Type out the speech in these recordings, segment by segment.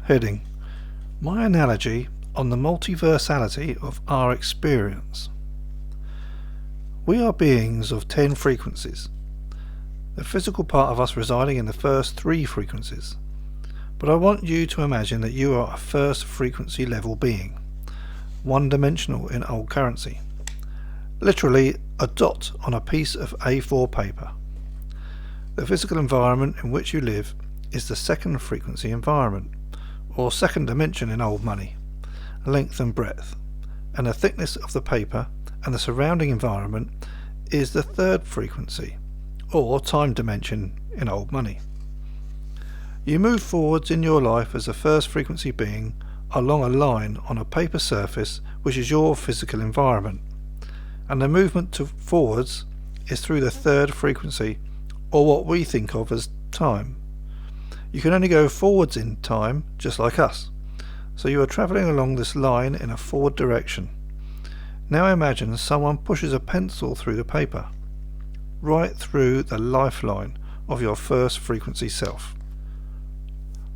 Heading: My analogy on the multiversality of our experience. We are beings of 10 frequencies, the physical part of us residing in the first 3 frequencies. But I want you to imagine that you are a first frequency level being, one-dimensional in old currency, literally a dot on a piece of A4 paper. The physical environment in which you live is the second frequency environment, or second dimension in old money, length and breadth, and the thickness of the paper and the surrounding environment is the third frequency, or time dimension in old money. You move forwards in your life as a first frequency being along a line on a paper surface which is your physical environment, and the movement forwards is through the third frequency, or what we think of as time. You can only go forwards in time, just like us. So you are travelling along this line in a forward direction. Now imagine someone pushes a pencil through the paper, right through the lifeline of your first frequency self.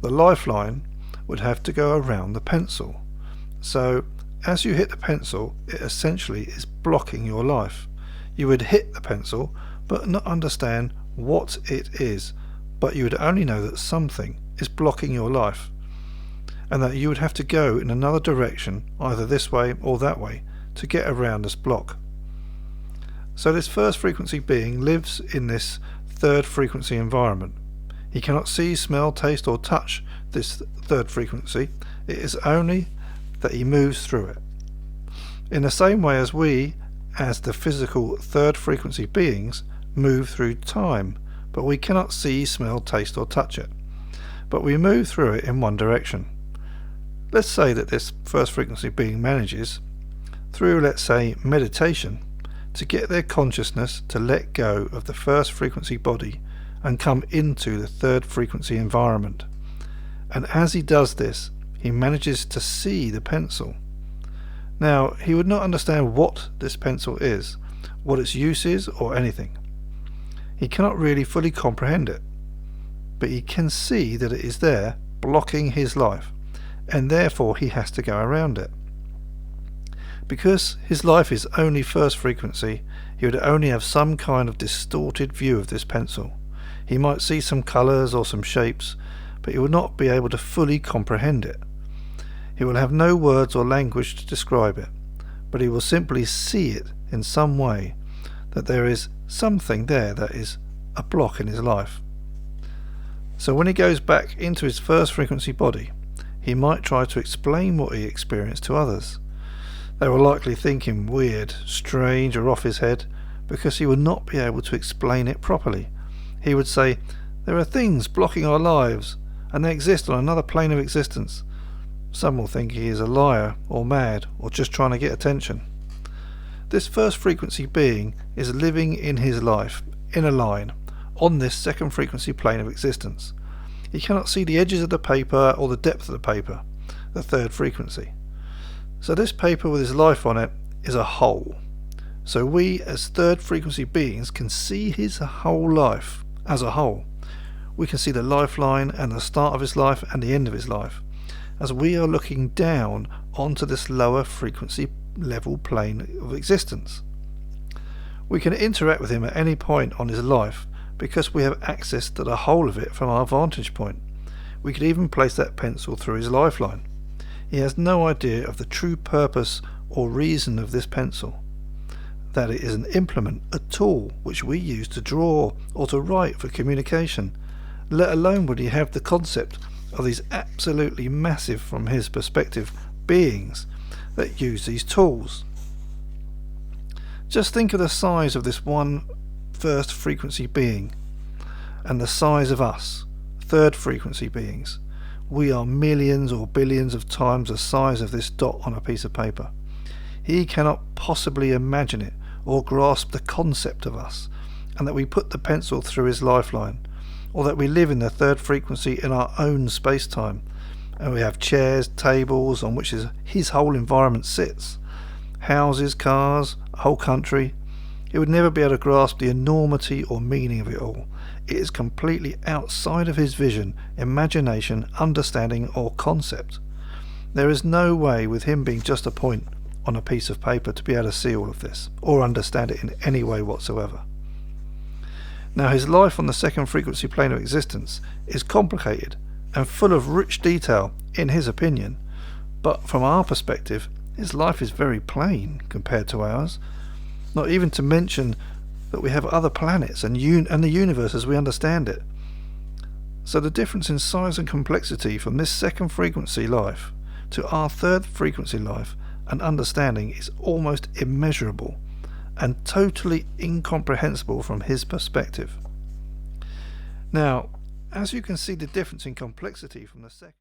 The lifeline would have to go around the pencil. So as you hit the pencil, it essentially is blocking your life. You would hit the pencil, but not understand what it is, but you would only know that something is blocking your life, and that you would have to go in another direction, either this way or that way, to get around this block. So this first frequency being lives in this third frequency environment. He cannot see, smell, taste or touch this third frequency. It is only that he moves through it. In the same way as we, as the physical third frequency beings, move through time, but we cannot see, smell, taste or touch it. But we move through it in one direction. Let's say that this first frequency being manages, through let's say meditation, to get their consciousness to let go of the first frequency body and come into the third frequency environment. And as he does this, he manages to see the pencil. Now, he would not understand what this pencil is, what its use is, or anything. He cannot really fully comprehend it, but he can see that it is there, blocking his life, and therefore he has to go around it. Because his life is only first frequency, he would only have some kind of distorted view of this pencil. He might see some colours or some shapes, but he will not be able to fully comprehend it. He will have no words or language to describe it, but he will simply see it in some way, that there is something there that is a block in his life. So when he goes back into his first frequency body, he might try to explain what he experienced to others. They will likely think him weird, strange or off his head, because he would not be able to explain it properly. He would say, "There are things blocking our lives, and they exist on another plane of existence." Some will think he is a liar or mad or just trying to get attention. This first frequency being is living in his life, in a line, on this second frequency plane of existence. He cannot see the edges of the paper or the depth of the paper, the third frequency. So this paper with his life on it is a whole. So we as third frequency beings can see his whole life as a whole. We can see the lifeline and the start of his life and the end of his life, as we are looking down onto this lower frequency level plane of existence. We can interact with him at any point on his life because we have access to the whole of it from our vantage point. We could even place that pencil through his lifeline. He has no idea of the true purpose or reason of this pencil, that it is an implement, a tool which we use to draw or to write for communication, let alone would he have the concept of these absolutely massive, from his perspective, beings that use these tools. Just think of the size of this one first frequency being and the size of us, third frequency beings. We are millions or billions of times the size of this dot on a piece of paper. He cannot possibly imagine it or grasp the concept of us, and that we put the pencil through his lifeline, or that we live in the third frequency in our own space-time, and we have chairs, tables on which his whole environment sits, houses, cars, a whole country. He would never be able to grasp the enormity or meaning of it all, it is completely outside of his vision, imagination, understanding, or concept. There is no way with him being just a point on a piece of paper to be able to see all of this, or understand it in any way whatsoever. Now, his life on the second frequency plane of existence is complicated and full of rich detail in his opinion, but from our perspective, his life is very plain compared to ours, not even to mention that we have other planets and the universe as we understand it. So the difference in size and complexity from this second frequency life to our third frequency life and understanding is almost immeasurable and totally incomprehensible from his perspective. Now, as you can see the difference in complexity from the second